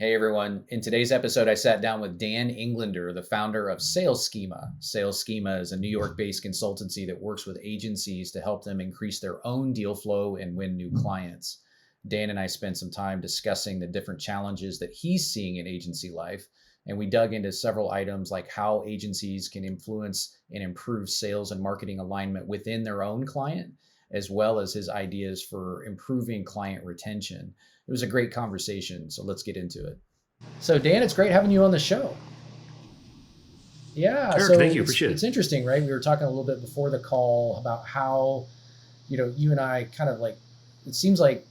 Hey everyone. In today's episode, I sat down with Dan Englander, the founder of Sales Schema. Sales Schema is a New York based consultancy that works with agencies to help them increase their own deal flow and win new clients. Dan and I spent some time discussing the different challenges that he's seeing in agency life. And we dug into several items like how agencies can influence and improve sales and marketing alignment within their own client, as well as his ideas for improving client retention. It was a great conversation. So let's get into it. So Dan, it's great having you on the show. Yeah, Eric, thank so you. it's Appreciate it's it. interesting, right? We were talking a little bit before the call about how, you and I kind of like it seems like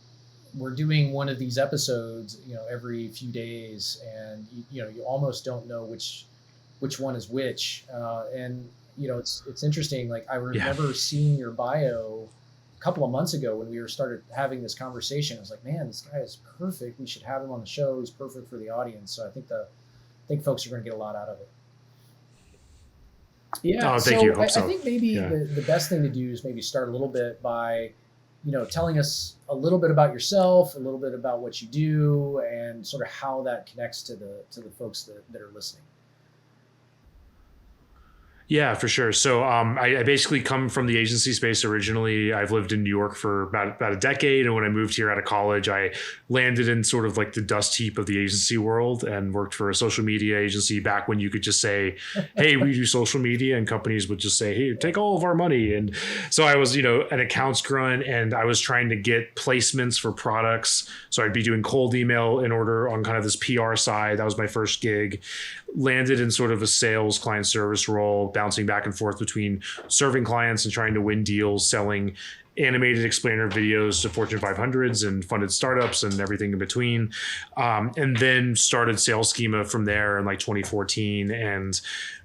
we're doing one of these episodes, every few days, and you almost don't know which one is which. And it's interesting. Like I Yeah. remember seeing your bio a couple of months ago when we were started having this conversation. I was like, man, this guy is perfect. We should have him on the show. He's perfect for the audience. So I think folks are going to get a lot out of it. Yeah. Oh, thank you. So Hope I so. think maybe Yeah. the best thing to do is maybe start a little bit by, telling us a little bit about yourself, a little bit about what you do, and sort of how that connects to the folks that are listening. Yeah, for sure. So I basically come from the agency space originally. I've lived in New York for about a decade. And when I moved here out of college, I landed in sort of like the dust heap of the agency world and worked for a social media agency back when you could just say, hey, we do social media. And companies would just say, hey, take all of our money. And so I was, an accounts grunt and I was trying to get placements for products. So I'd be doing cold email in order on kind of this PR side. That was my first gig. Landed in sort of a sales client service role, bouncing back and forth between serving clients and trying to win deals, selling animated explainer videos to Fortune 500s and funded startups and everything in between. And then started Sales Schema from there in like 2014 and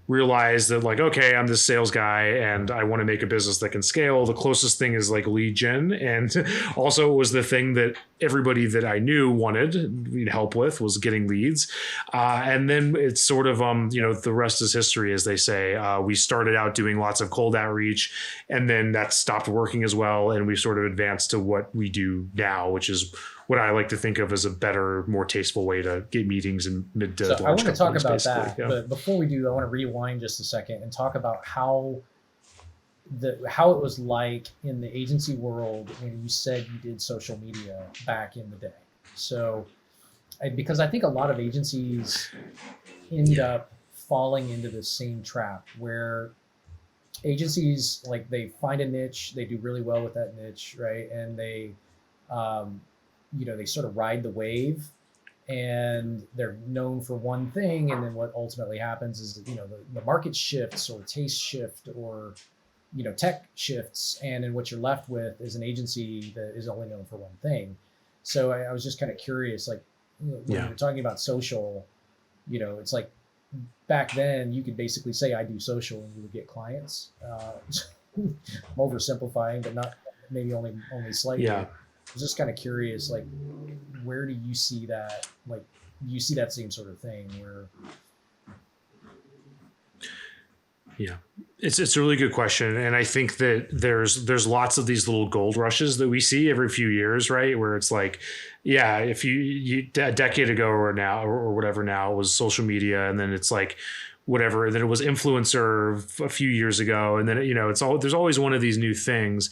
realized that like, okay, I'm this sales guy and I want to make a business that can scale. The closest thing is like lead gen. And also it was the thing that everybody that I knew wanted help with was getting leads. And then it's sort of, the rest is history, as they say. We started out doing lots of cold outreach and then that stopped working as well. And we sort of advanced to what we do now, which is what I like to think of as a better, more tasteful way to get meetings in mid to So I large want to talk companies, about basically. that, Yeah. but before we do, I want to rewind just a second and talk about how it was like in the agency world when you said you did social media back in the day. So because I think a lot of agencies end Yeah. up falling into the same trap where agencies like they find a niche, they do really well with that niche, right? And um, they sort of ride the wave and they're known for one thing. And then what ultimately happens is, the market shifts or taste shift or, tech shifts. And then what you're left with is an agency that is only known for one thing. So I was just kind of curious, like when Yeah. you're talking about social, it's like back then you could basically say I do social and you would get clients. I'm oversimplifying, but not maybe only slightly. Yeah. I was just kind of curious, like where do you see that? Like, do you see that same sort of thing where? Yeah. It's a really good question. And I think that there's lots of these little gold rushes that we see every few years, right? Where it's like, yeah, if you a decade ago or now or whatever now it was social media, and then it's like whatever, and then it was influencer a few years ago, and then it's all there's always one of these new things.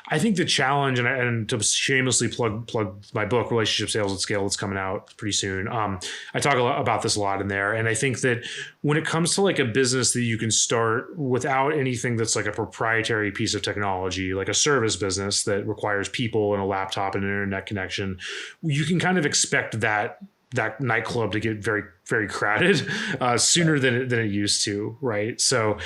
I think the challenge, and to shamelessly plug my book, Relationship Sales at Scale, that's coming out pretty soon. I talk a lot about this a lot in there, and I think that when it comes to like a business that you can start without anything that's like a proprietary piece of technology, like a service business that requires people and a laptop and an internet connection, you can kind of expect that nightclub to get very, very crowded sooner than it used to, right? So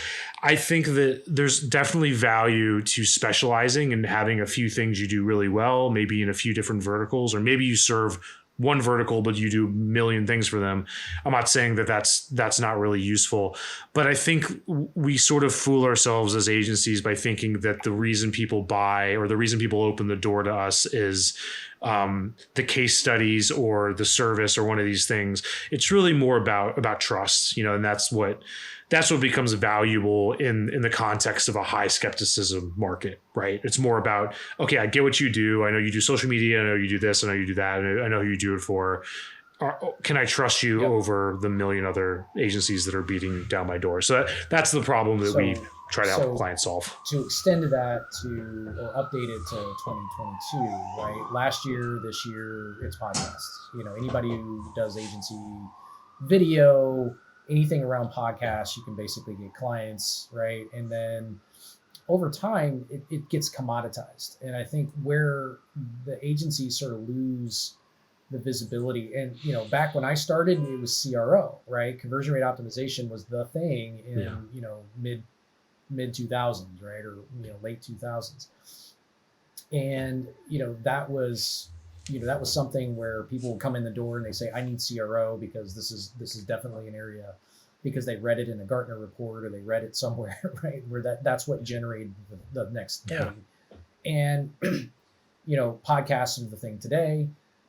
I think that there's definitely value to specializing and having a few things you do really well, maybe in a few different verticals, or maybe you serve one vertical, but you do a million things for them. I'm not saying that that's not really useful, but I think we sort of fool ourselves as agencies by thinking that the reason people buy or the reason people open the door to us is the case studies or the service or one of these things. It's really more about trust, and that's what becomes valuable in the context of a high skepticism market, right? It's more about, okay, I get what you do. I know you do social media. I know you do this. I know you do that. I know who you do it for. can I trust you over the million other agencies that are beating down my door? So that's the problem that we try to help clients solve. To extend to that or update it to 2022, right? Last year, this year, it's podcasts. Anybody who does agency video, anything around podcasts, you can basically get clients, right? And then over time, it gets commoditized. And I think where the agencies sort of lose the visibility, and back when I started, it was CRO, right? Conversion rate optimization was the thing in mid 2000s, right? Or late 2000s. And that was something where people would come in the door and they say, I need CRO because this is definitely an area, because they read it in a Gartner report or they read it somewhere, right? Where that's what generated the next thing. And podcasts are the thing today,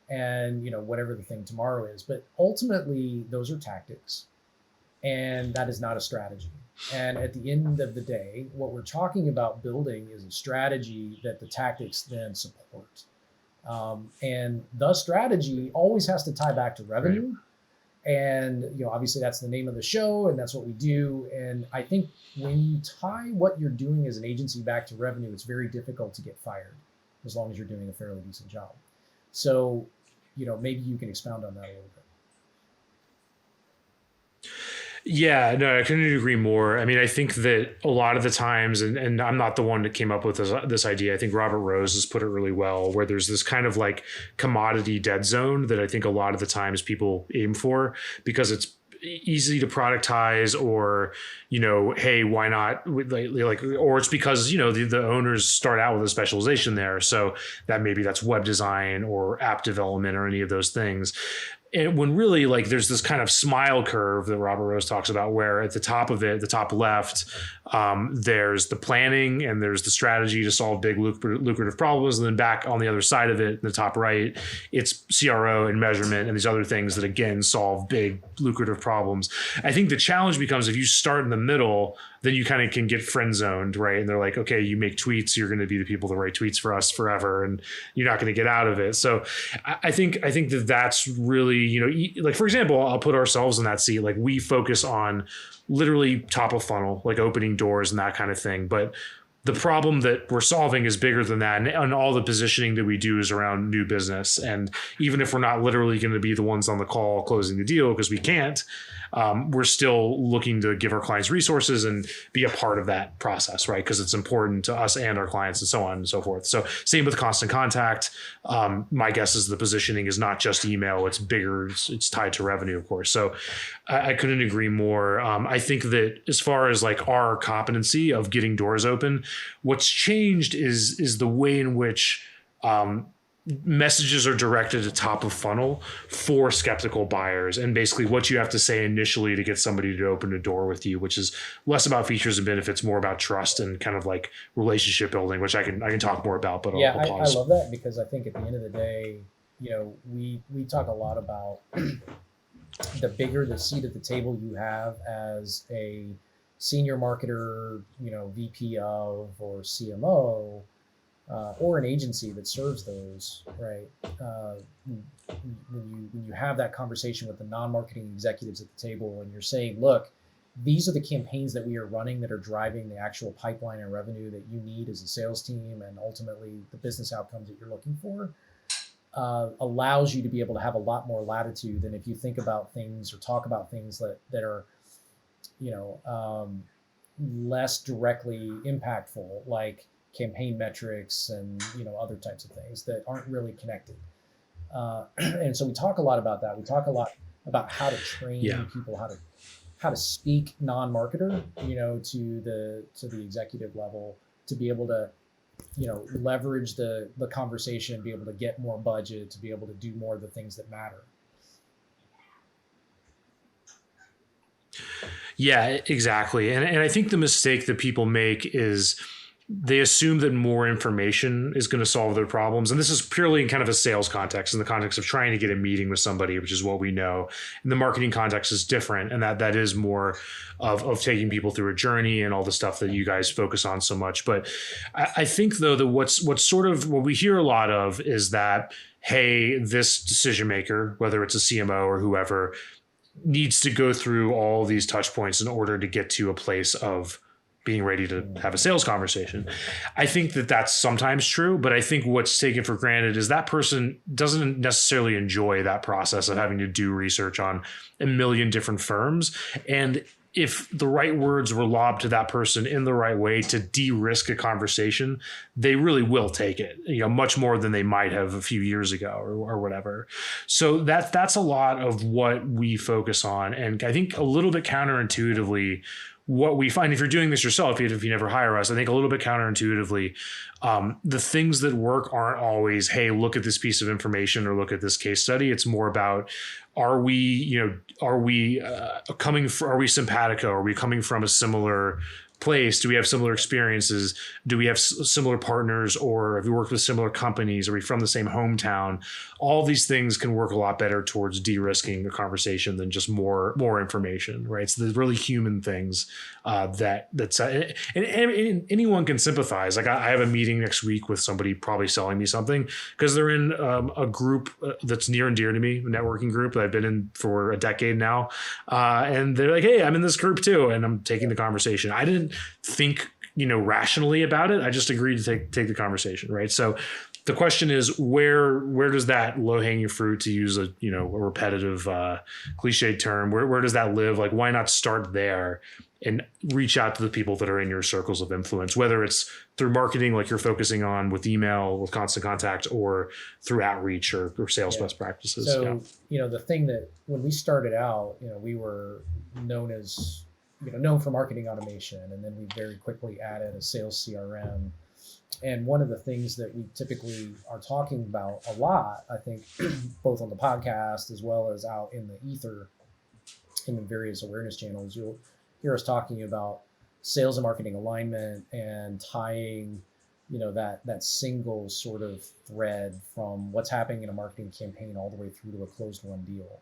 and whatever the thing tomorrow is. But ultimately, those are tactics, and that is not a strategy. And at the end of the day, what we're talking about building is a strategy that the tactics then support. And the strategy always has to tie back to revenue. Right. And obviously that's the name of the show, and that's what we do. And I think when you tie what you're doing as an agency back to revenue, it's very difficult to get fired as long as you're doing a fairly decent job. So maybe you can expound on that a little bit. Yeah, no, I couldn't agree more. I mean, I think that a lot of the times, and I'm not the one that came up with this idea. I think Robert Rose has put it really well, where there's this kind of like commodity dead zone that I think a lot of the times people aim for because it's easy to productize, or hey, why not, like or it's because the owners start out with a specialization there, so that's web design or app development or any of those things. And when really there's this kind of smile curve that Robert Rose talks about, where at the top of it, the top left, there's the planning and there's the strategy to solve big lucrative problems. And then back on the other side of it, in the top right, it's CRO and measurement and these other things that again solve big lucrative problems. I think the challenge becomes if you start in the middle, then you kind of can get friend zoned, right? And they're like, okay, you make tweets, you're going to be the people that write tweets for us forever, and you're not going to get out of it. So I think that's really, like, for example, I'll put ourselves in that seat. Like, we focus on literally top of funnel, like opening doors and that kind of thing. But the problem that we're solving is bigger than that. And all the positioning that we do is around new business. And even if we're not literally going to be the ones on the call closing the deal, because we can't, we're still looking to give our clients resources and be a part of that process, right? Because it's important to us and our clients and so on and so forth. So same with Constant Contact. My guess is the positioning is not just email, it's bigger, it's tied to revenue, of course. So I couldn't agree more. I think that as far as like our competency of getting doors open, what's changed is the way in which messages are directed to top of funnel for skeptical buyers, and basically what you have to say initially to get somebody to open a door with you, which is less about features and benefits, more about trust and kind of like relationship building, which I can talk more about. But I'll pause. I love that, because I think at the end of the day, we talk a lot about the bigger the seat at the table you have as a senior marketer, VP of or CMO. Or an agency that serves those, right? When you have that conversation with the non-marketing executives at the table, and you're saying, look, these are the campaigns that we are running that are driving the actual pipeline and revenue that you need as a sales team, and ultimately the business outcomes that you're looking for, allows you to be able to have a lot more latitude than if you think about things or talk about things that are, less directly impactful, like campaign metrics and other types of things that aren't really connected. And so we talk a lot about that. We talk a lot about how to train people, how to speak non-marketer, to the executive level, to be able to leverage the conversation, be able to get more budget, to be able to do more of the things that matter. Yeah, exactly. And I think the mistake that people make is they assume that more information is going to solve their problems. And this is purely in kind of a sales context, in the context of trying to get a meeting with somebody, which is what we know. And the marketing context is different. And that is more of taking people through a journey and all the stuff that you guys focus on so much. But I think, though, that what we hear a lot of is that hey, this decision maker, whether it's a CMO or whoever, needs to go through all these touch points in order to get to a place of being ready to have a sales conversation. I think that that's sometimes true, but I think what's taken for granted is that person doesn't necessarily enjoy that process of having to do research on a million different firms. And if the right words were lobbed to that person in the right way to de-risk a conversation, they really will take it, much more than they might have a few years ago or whatever. So that's a lot of what we focus on. And I think a little bit counterintuitively, what we find, if you're doing this yourself, if you never hire us, I think a little bit counterintuitively, the things that work aren't always, hey, look at this piece of information or look at this case study. It's more about, are we simpatico? Are we coming from a similar place? Do we have similar experiences? Do we have similar partners, or have we worked with similar companies? Are we from the same hometown? All these things can work a lot better towards de-risking the conversation than just more information, right? It's the really human things and anyone can sympathize. Like I have a meeting next week with somebody probably selling me something because they're in a group that's near and dear to me, a networking group that I've been in for a decade now. And they're like, hey, I'm in this group too. And I'm taking the conversation. I didn't think, rationally about it. I just agreed to take the conversation. Right. So the question is, where does that low hanging fruit, to use a repetitive, cliched term, where does that live? Like, why not start there and reach out to the people that are in your circles of influence, whether it's through marketing, like you're focusing on with email, with Constant Contact, or through outreach or sales best practices. So, the thing that when we started out, we were known for marketing automation, and then we very quickly added a sales CRM. And one of the things that we typically are talking about a lot, I think, both on the podcast as well as out in the ether, in the various awareness channels, you'll hear us talking about sales and marketing alignment and tying, that single sort of thread from what's happening in a marketing campaign all the way through to a closed won deal.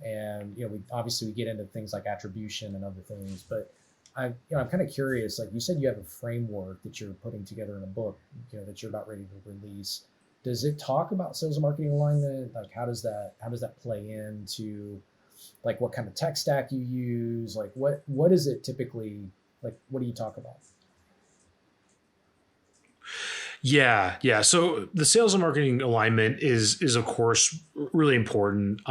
And, we get into things like attribution and other things, but I'm kind of curious, like you said, you have a framework that you're putting together in a book, that you're about ready to release. Does it talk about sales and marketing alignment? Like, how does that play into, like, what kind of tech stack you use? Like, what is it typically, like, what do you talk about? Yeah. So the sales and marketing alignment is of course really important.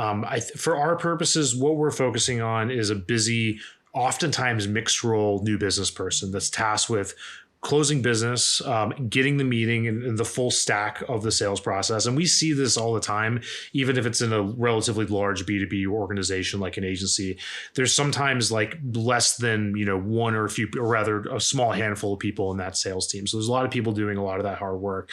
For our purposes, what we're focusing on is a busy, oftentimes mixed role new business person that's tasked with closing business, getting the meeting and the full stack of the sales process. And we see this all the time, even if it's in a relatively large B2B organization like an agency. There's sometimes like less than, one or a few, or rather a small handful of people in that sales team. So there's a lot of people doing a lot of that hard work.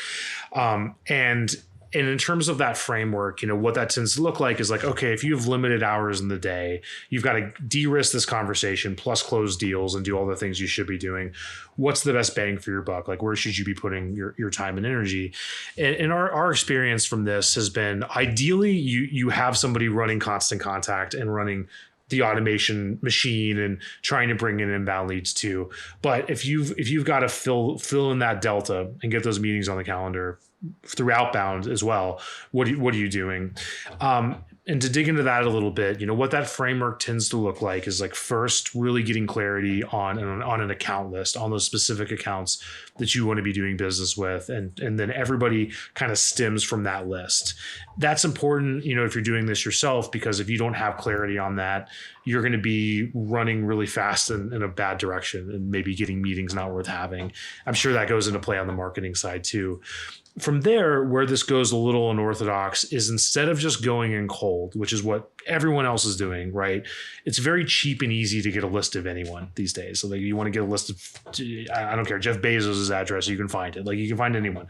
And in terms of that framework, what that tends to look like is like, okay, if you have limited hours in the day, you've got to de-risk this conversation plus close deals and do all the things you should be doing. What's the best bang for your buck? Like, where should you be putting your time and energy? And our experience from this has been, ideally, you have somebody running Constant Contact and running the automation machine and trying to bring in inbound leads too. But if you've got to fill in that delta and get those meetings on the calendar through Outbound as well, what are you doing? And to dig into that a little bit, what that framework tends to look like is, like, first really getting clarity on an account list, on those specific accounts that you want to be doing business with. And then everybody kind of stems from that list. That's important, if you're doing this yourself, because if you don't have clarity on that, you're going to be running really fast in a bad direction and maybe getting meetings not worth having. I'm sure that goes into play on the marketing side too. From there, where this goes a little unorthodox is, instead of just going in cold, which is what everyone else is doing, right? It's very cheap and easy to get a list of anyone these days. So, like, you want to get a list of, I don't care, Jeff Bezos' address, you can find it. Like, you can find anyone.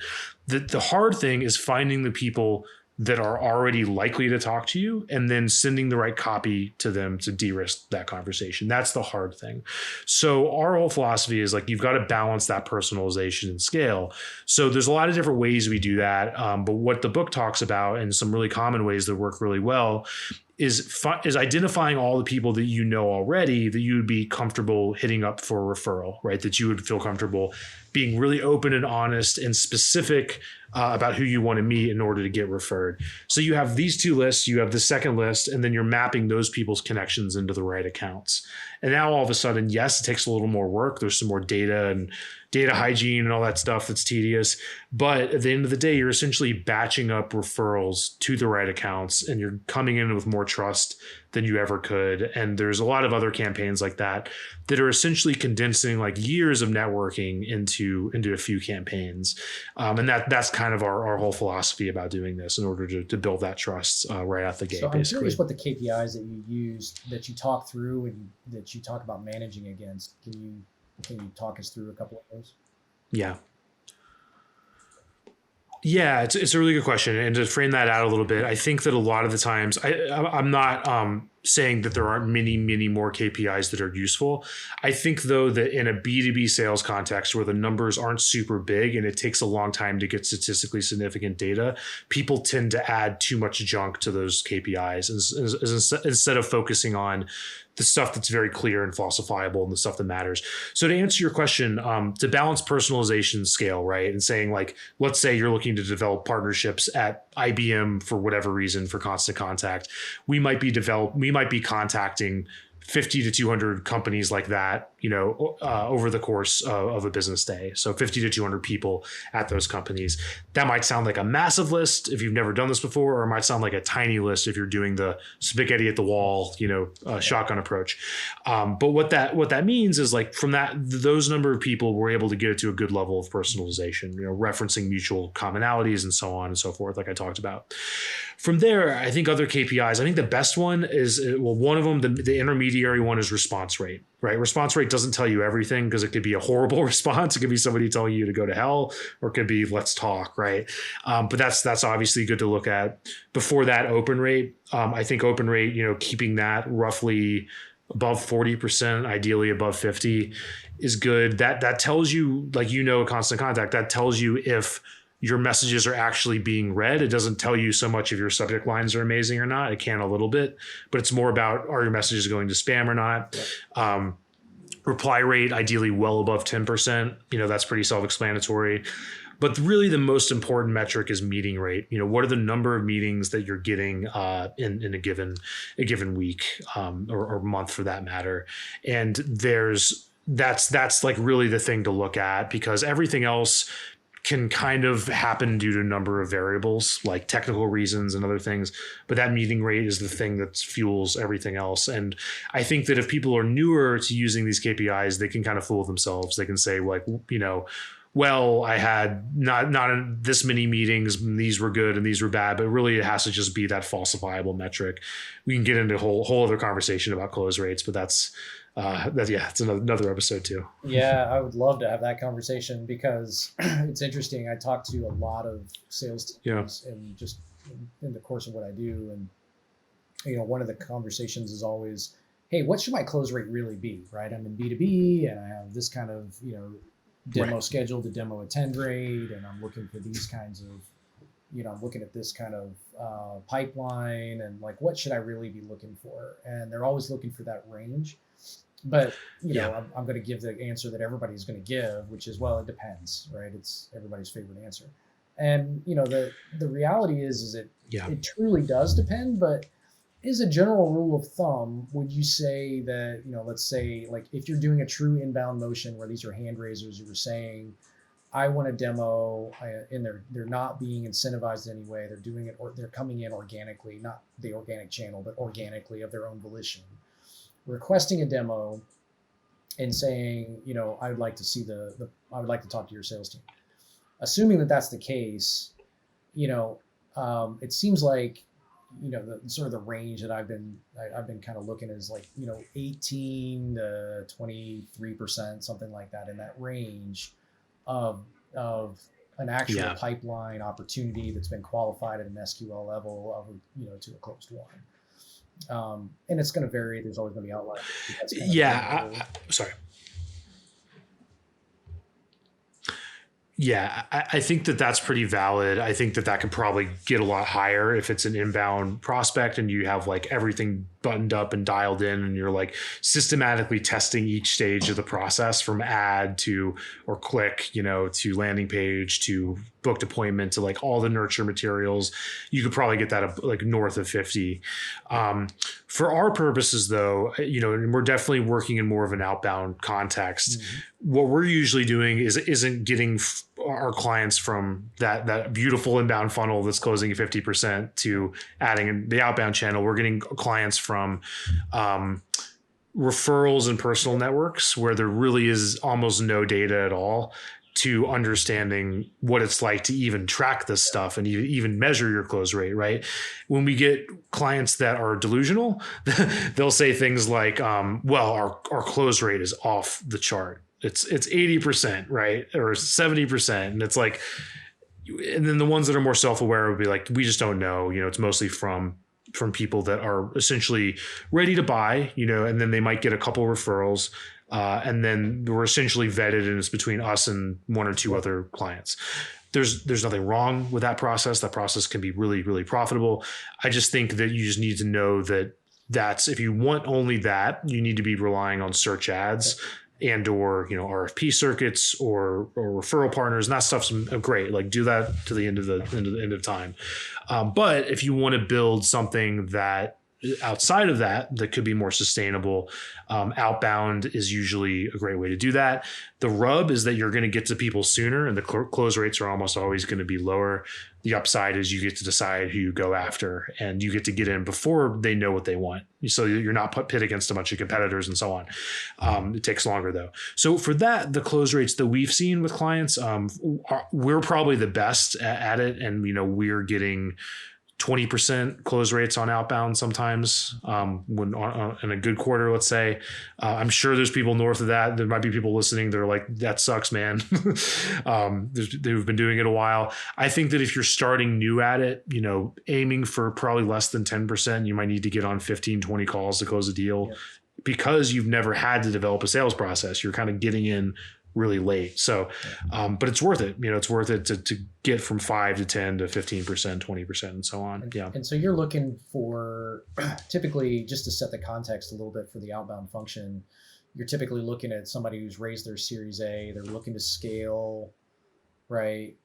The hard thing is finding the people that are already likely to talk to you and then sending the right copy to them to de-risk that conversation. That's the hard thing. So our whole philosophy is, like, you've got to balance that personalization and scale. So there's a lot of different ways we do that. But what the book talks about, and some really common ways that work really well, is identifying all the people that you know already that you would be comfortable hitting up for a referral, right? That you would feel comfortable being really open and honest and specific about who you want to meet in order to get referred. So you have these two lists, you have the second list, and then you're mapping those people's connections into the right accounts. And now all of a sudden, yes, it takes a little more work. There's some more data and data hygiene and all that stuff that's tedious. But at the end of the day, you're essentially batching up referrals to the right accounts, and you're coming in with more trust than you ever could. And there's a lot of other campaigns like that that are essentially condensing like years of networking into a few campaigns. And that's kind of our whole philosophy about doing this in order to build that trust right out the gate. So I'm basically curious what the KPIs that you use, that you talk through and that you talk about managing against. Can you talk us through a couple of those? Yeah. Yeah, it's a really good question. And to frame that out a little bit, I think that a lot of the times I'm not saying that there aren't many more KPIs that are useful. I think, though, that in a B2B sales context where the numbers aren't super big and it takes a long time to get statistically significant data, people tend to add too much junk to those KPIs instead of focusing on the stuff that's very clear and falsifiable and the stuff that matters. So to answer your question, to balance personalization scale, right? And saying like, let's say you're looking to develop partnerships at IBM for whatever reason for Constant Contact. We might be contacting 50 to 200 companies like that, over the course of a business day. So 50 to 200 people at those companies. That might sound like a massive list if you've never done this before, or it might sound like a tiny list if you're doing the spaghetti at the wall, shotgun approach. But what that means is like from those number of people, we're able to get it to a good level of personalization, referencing mutual commonalities and so on and so forth, like I talked about. From there, I think other KPIs, I think the best one is, one of them, the intermediary one is response rate, right? Response rate doesn't tell you everything because it could be a horrible response. It could be somebody telling you to go to hell, or it could be let's talk, right? But that's obviously good to look at. Before that, open rate. I think open rate, keeping that roughly above 40%, ideally above 50 is good. That tells you, like, a Constant Contact, that tells you if your messages are actually being read. It doesn't tell you so much if your subject lines are amazing or not. It can a little bit, but it's more about, are your messages going to spam or not? Yeah. Reply rate, ideally well above 10%. That's pretty self-explanatory. But really the most important metric is meeting rate. What are the number of meetings that you're getting in a given week or month for that matter? And that's like really the thing to look at, because everything else can kind of happen due to a number of variables like technical reasons and other things. But that meeting rate is the thing that fuels everything else. And I think that if people are newer to using these KPIs, they can kind of fool themselves. They can say like, well, I had not this many meetings, and these were good and these were bad, but really it has to just be that falsifiable metric. We can get into a whole other conversation about close rates, but it's another episode too. Yeah, I would love to have that conversation, because it's interesting. I talk to a lot of sales teams and just in the course of what I do. And, one of the conversations is always, hey, what should my close rate really be, right? I'm in B2B and I have this kind of, demo scheduled, the demo attend rate, and I'm looking for these kinds of, I'm looking at this kind of pipeline, and like, what should I really be looking for? And they're always looking for that range. But, I'm going to give the answer that everybody's going to give, which is, well, it depends, right? It's everybody's favorite answer. And, the reality is it truly does depend. But is a general rule of thumb, would you say that, let's say, like, if you're doing a true inbound motion where these are hand raisers who are saying, I want a demo, and they're not being incentivized in any way. They're doing it, or they're coming in organically, not the organic channel, but organically of their own volition, requesting a demo and saying, I would like to see I would like to talk to your sales team. Assuming that that's the case, it seems like, the sort of the range that I've been kind of looking is like, 18 to 23%, something like that, in that range of an actual pipeline opportunity that's been qualified at an SQL level of, to a closed one. And it's going to vary. There's always going to be outliers. Sorry. Yeah, I think that's pretty valid. I think that could probably get a lot higher if it's an inbound prospect and you have like everything buttoned up and dialed in, and you're like systematically testing each stage of the process, from ad to, or click, to landing page to booked appointment to like all the nurture materials, you could probably get that like north of 50. For our purposes though, and we're definitely working in more of an outbound context. Mm-hmm. What we're usually doing isn't getting our clients from that beautiful inbound funnel that's closing at 50% to adding the outbound channel. We're getting clients from referrals and personal networks where there really is almost no data at all, to understanding what it's like to even track this stuff and even measure your close rate, right? When we get clients that are delusional, they'll say things like, well, our close rate is off the chart. It's 80%, right? Or 70%. And it's like, and then the ones that are more self-aware would be like, we just don't know, it's mostly from people that are essentially ready to buy, and then they might get a couple referrals. And then we're essentially vetted, and it's between us and one or two other clients. There's nothing wrong with that process. That process can be really, really profitable. I just think that you just need to know that if you want only that, you need to be relying on search ads and or RFP circuits or referral partners, and that stuff's great. Like, do that to the end of time. But if you want to build something that outside of that could be more sustainable, outbound is usually a great way to do that. The rub is that you're going to get to people sooner, and the close rates are almost always going to be lower. The upside is you get to decide who you go after, and you get to get in before they know what they want. So you're not pit against a bunch of competitors and so on. It takes longer though. So for that, the close rates that we've seen with clients, we're probably the best at it. And, we're getting 20% close rates on outbound sometimes, when in a good quarter, let's say. I'm sure there's people north of that. There might be people listening. They're like, that sucks, man. They've been doing it a while. I think that if you're starting new at it, aiming for probably less than 10%, you might need to get on 15, 20 calls to close a deal. Yeah. Because you've never had to develop a sales process. You're kind of getting in really late. So, but it's worth it. It's worth it to get from 5 to 10 to 15%, 20%, and so on. Yeah. And so you're looking for, typically, just to set the context a little bit for the outbound function, you're typically looking at somebody who's raised their Series A. They're looking to scale, right?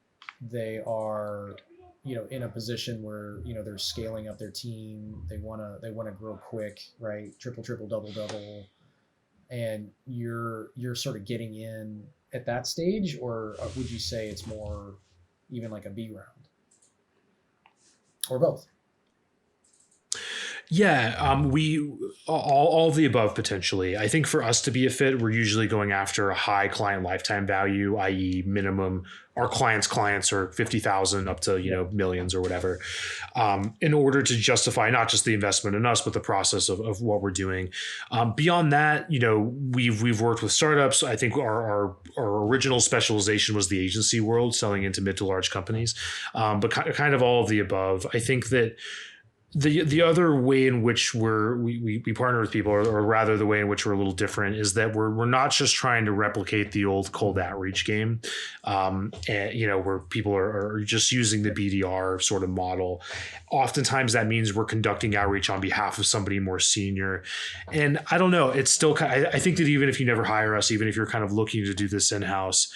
They are, in a position where, they're scaling up their team. They want to grow quick, right? Triple, double. And you're sort of getting in at that stage, or would you say it's more even like a B round, or both? Yeah, we all of the above potentially. I think for us to be a fit, we're usually going after a high client lifetime value, i.e., minimum. Our clients are 50,000 up to millions or whatever, in order to justify not just the investment in us, but the process of what we're doing. Beyond that, we've worked with startups. I think our original specialization was the agency world, selling into mid to large companies, but kind of all of the above. I think that the other way in which we partner with people, or rather the way in which we're a little different, is that we're not just trying to replicate the old cold outreach game, and where people are just using the BDR sort of model. Oftentimes that means we're conducting outreach on behalf of somebody more senior. And I don't know, it's still I think that even if you never hire us, even if you're kind of looking to do this in-house,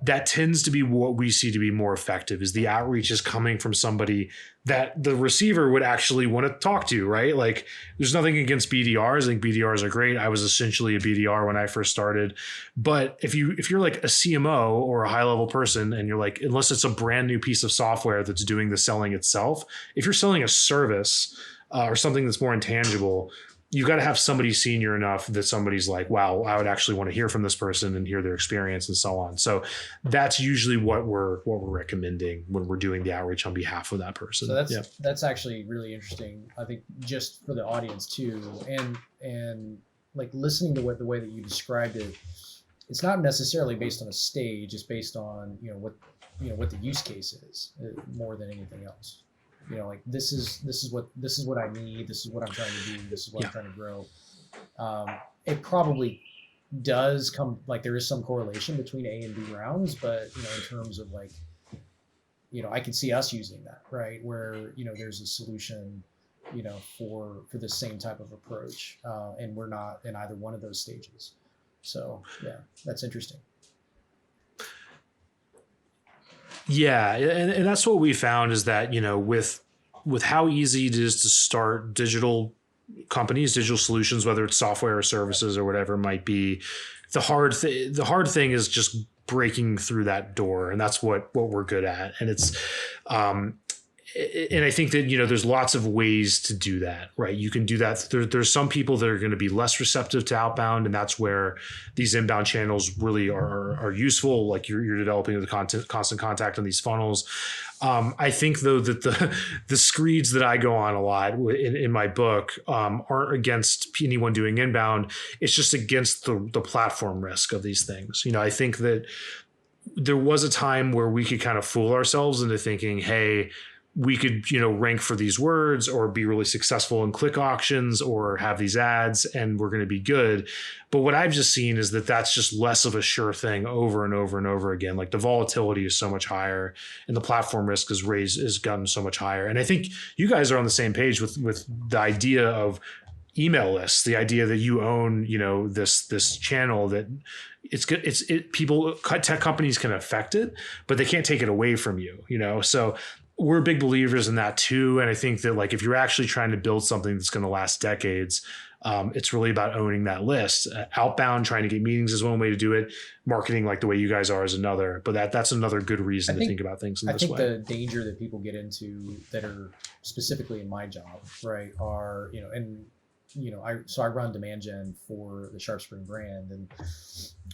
that tends to be what we see to be more effective, is the outreach is coming from somebody that the receiver would actually want to talk to, right? Like, there's nothing against BDRs. I think BDRs are great. I was essentially a BDR when I first started. But if you're like a CMO or a high level person, and you're like, unless it's a brand new piece of software that's doing the selling itself, if you're selling a service or something that's more intangible, you've got to have somebody senior enough that somebody's like, wow, I would actually want to hear from this person and hear their experience and so on. So that's usually what we're recommending when we're doing the outreach on behalf of that person. So that's actually really interesting. I think just for the audience too, and like listening to the way that you described it, it's not necessarily based on a stage. It's based on what the use case is more than anything else. Like this is what I need. This is what I'm trying to do. This is what I'm trying to grow. It probably does come, like, there is some correlation between A and B rounds, but in terms of I can see us using that, right? Where there's a solution for the same type of approach, and we're not in either one of those stages. So yeah, that's interesting. Yeah, and that's what we found is that with how easy it is to start digital companies, digital solutions, whether it's software or services or whatever it might be, the hard thing is just breaking through that door, and that's what we're good at. And it's and I think that there's lots of ways to do that, right? You can do that. There's some people that are going to be less receptive to outbound, and that's where these inbound channels really are useful. Like you're developing the constant contact on these funnels. I think though that the screeds that I go on a lot in my book aren't against anyone doing inbound. It's just against the platform risk of these things. I think that there was a time where we could kind of fool ourselves into thinking, hey, we could, rank for these words or be really successful in click auctions or have these ads and we're going to be good. But what I've just seen is that that's just less of a sure thing over and over and over again. Like the volatility is so much higher and the platform risk has gotten so much higher. And I think you guys are on the same page with the idea of email lists, the idea that you own, this channel that people, tech companies can affect it, but they can't take it away from you, So we're big believers in that too. And I think that if you're actually trying to build something that's going to last decades, it's really about owning that list. Outbound, trying to get meetings is one way to do it. Marketing like the way you guys are is another, but that's another good reason to think about things in this way. I think the danger that people get into that are specifically in my job, right, are, I run demand gen for the SharpSpring brand. And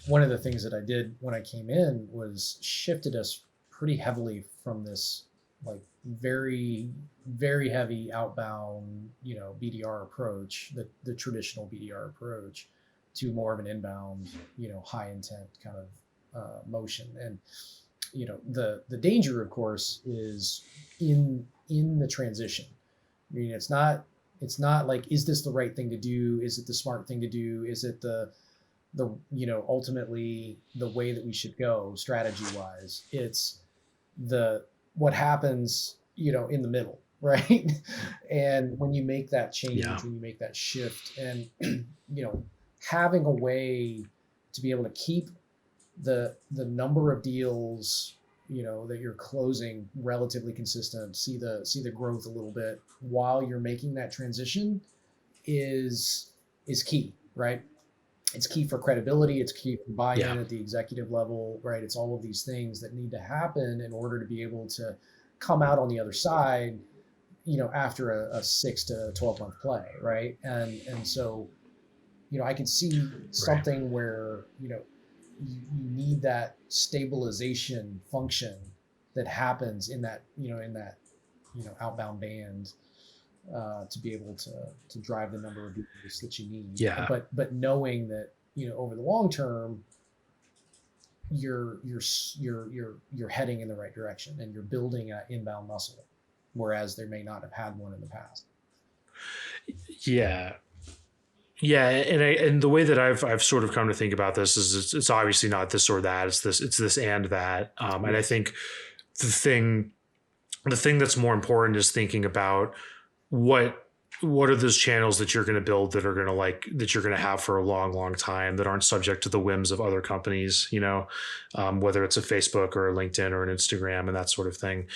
one of the things that I did when I came in was shifted us pretty heavily from this very, very heavy outbound, BDR approach, the traditional BDR approach, to more of an inbound, high intent kind of motion. And, the danger, of course, is in the transition. I mean, it's not like, is this the right thing to do? Is it the smart thing to do? Is it the ultimately the way that we should go strategy wise? It's what happens, in the middle, right? And when you make that change, when you make that shift, and having a way to be able to keep the number of deals, that you're closing relatively consistent, see the growth a little bit while you're making that transition is key, right? It's key for credibility. It's key for buy-in at the executive level, right? It's all of these things that need to happen in order to be able to come out on the other side, after a 6 to 12 month play, right? And so, I can see something where, you need that stabilization function that happens in that, outbound band, to be able to drive the number of deals that you need. Yeah. But knowing that, over the long term, you're heading in the right direction and you're building an inbound muscle, whereas they may not have had one in the past. Yeah. Yeah. And the way that I've sort of come to think about this is it's obviously not this or that. It's this and that. And I think the thing that's more important is thinking about what are those channels that you're going to build that are going to that you're going to have for a long, long time, that aren't subject to the whims of other companies, whether it's a Facebook or a LinkedIn or an Instagram and that sort of thing.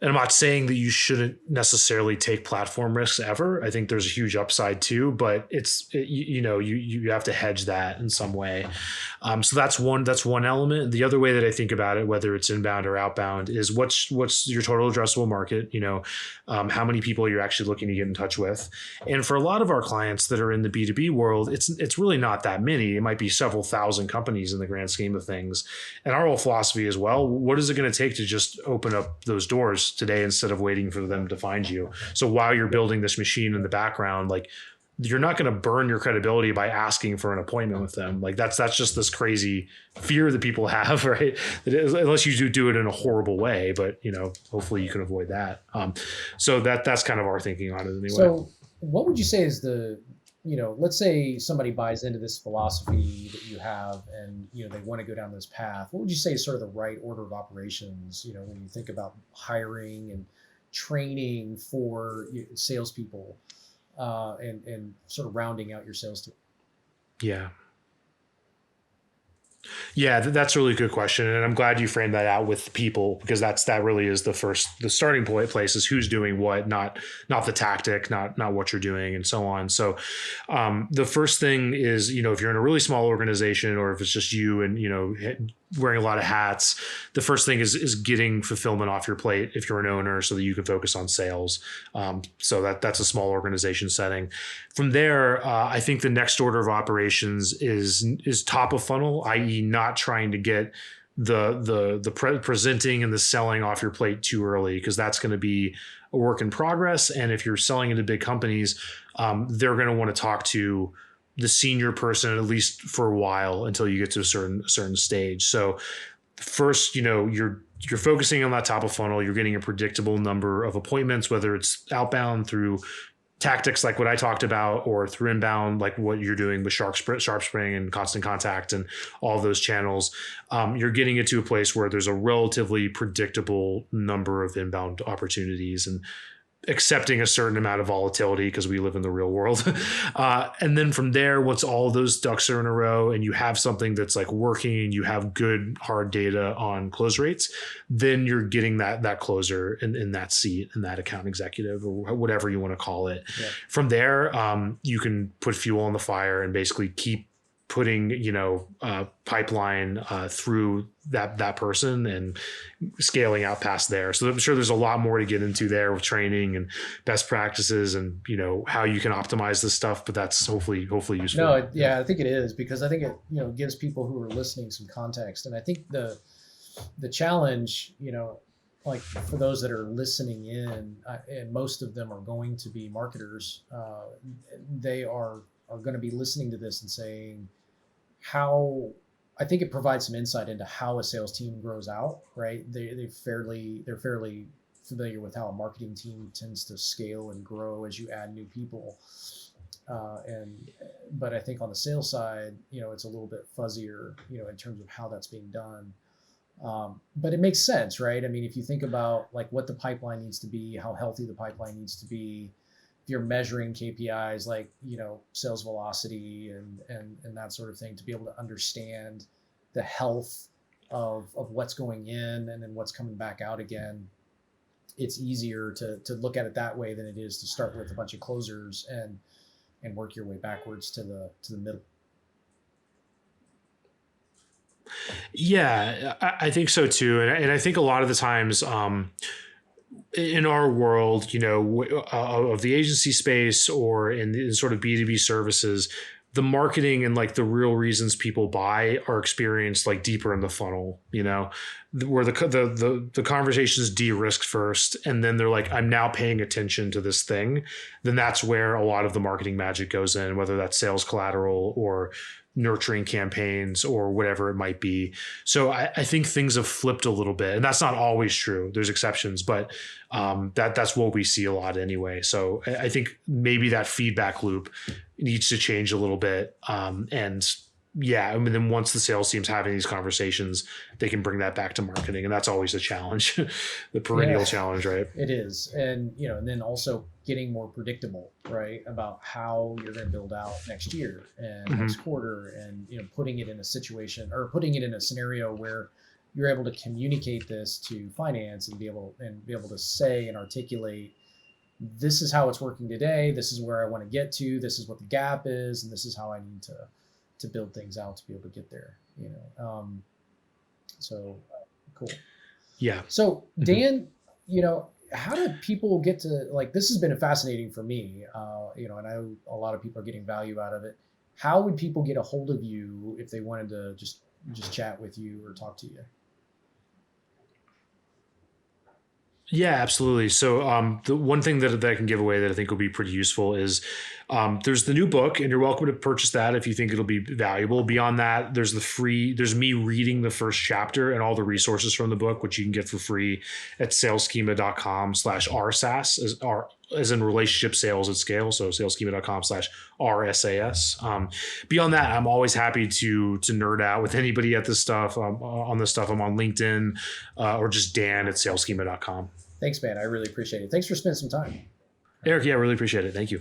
And I'm not saying that you shouldn't necessarily take platform risks ever. I think there's a huge upside too, but you have to hedge that in some way. So that's one element. The other way that I think about it, whether it's inbound or outbound, is what's your total addressable market? How many people you're actually looking to get in touch with. And for a lot of our clients that are in the B2B world, it's really not that many. It might be several thousand companies in the grand scheme of things. And our whole philosophy is, well, what is it going to take to just open up those doors today instead of waiting for them to find you? So while you're building this machine in the background, you're not going to burn your credibility by asking for an appointment with them. That's just this crazy fear that people have, right? Unless you do it in a horrible way, but hopefully you can avoid that. So that's kind of our thinking on it anyway. So what would you say is let's say somebody buys into this philosophy that you have and, they want to go down this path. What would you say is sort of the right order of operations, when you think about hiring and, training for salespeople, and sort of rounding out your sales team? Yeah. Yeah, that's a really good question, and I'm glad you framed that out with people, because that really is the starting point place is who's doing what, not the tactic, not what you're doing, and so on. So, the first thing is, if you're in a really small organization, or if it's just you and wearing a lot of hats, the first thing is getting fulfillment off your plate if you're an owner, so that you can focus on sales. So that's a small organization setting. From there, I think the next order of operations is top of funnel, i.e., not trying to get the presenting and the selling off your plate too early, because that's going to be a work in progress. And if you're selling into big companies, they're going to want to talk to the senior person, at least for a while, until you get to a certain stage. So first, you're focusing on that top of funnel. You're getting a predictable number of appointments, whether it's outbound through tactics like what I talked about, or through inbound, like what you're doing with SharpSpring and Constant Contact and all of those channels. You're getting it to a place where there's a relatively predictable number of inbound opportunities, and accepting a certain amount of volatility, because we live in the real world. And then from there, once all of those ducks are in a row and you have something that's like working, and you have good hard data on close rates, then you're getting that closer in that seat, and that account executive, or whatever you want to call it. Yeah. From there, you can put fuel on the fire and basically keep putting, pipeline through that person, and scaling out past there. So I'm sure there's a lot more to get into there with training and best practices, and how you can optimize this stuff. But that's hopefully useful. No, I think it is, because I think it gives people who are listening some context. And I think the challenge, like for those that are listening in, and most of them are going to be marketers, they are going to be listening to this and saying, how I think it provides some insight into how a sales team grows out, right? They're fairly familiar with how a marketing team tends to scale and grow as you add new people. But I think on the sales side, it's a little bit fuzzier, in terms of how that's being done. But it makes sense, right? I mean, if you think about like what the pipeline needs to be, how healthy the pipeline needs to be, you're measuring KPIs like, sales velocity and that sort of thing, to be able to understand the health of what's going in and then what's coming back out again. It's easier to look at it that way than it is to start with a bunch of closers and work your way backwards to the middle. Yeah, I think so too. And I think a lot of the times, in our world, of the agency space, or in sort of B2B services, the marketing and like the real reasons people buy are experienced like deeper in the funnel, where the conversation is de-risked first, and then they're like, I'm now paying attention to this thing. Then that's where a lot of the marketing magic goes in, whether that's sales collateral or nurturing campaigns or whatever it might be. So I think things have flipped a little bit, and that's not always true. There's exceptions, but that's what we see a lot anyway. So I think maybe that feedback loop needs to change a little bit. Then once the sales team's having these conversations, they can bring that back to marketing, and that's always a challenge, the perennial challenge, right? It is, and and then also getting more predictable, right, about how you're going to build out next year and next quarter, and putting it in a situation, or putting it in a scenario where you're able to communicate this to finance and be able to say and articulate, this is how it's working today, this is where I want to get to, this is what the gap is, and this is how I need to build things out to be able to get there, so cool. Yeah. So Dan, how do people get to, like, this has been fascinating for me, and I know a lot of people are getting value out of it. How would people get a hold of you if they wanted to just chat with you or talk to you? Yeah, absolutely. So the one thing that I can give away that I think will be pretty useful is there's the new book, and you're welcome to purchase that if you think it'll be valuable. Beyond that, there's me reading the first chapter and all the resources from the book, which you can get for free at salesschema.com/RSAS, as in relationship sales at scale. So salesschema.com/RSAS. Beyond that, I'm always happy to nerd out with anybody at this stuff, on this stuff. I'm on LinkedIn, or just Dan at salesschema.com. Thanks, man. I really appreciate it. Thanks for spending some time. Eric, yeah, really appreciate it. Thank you.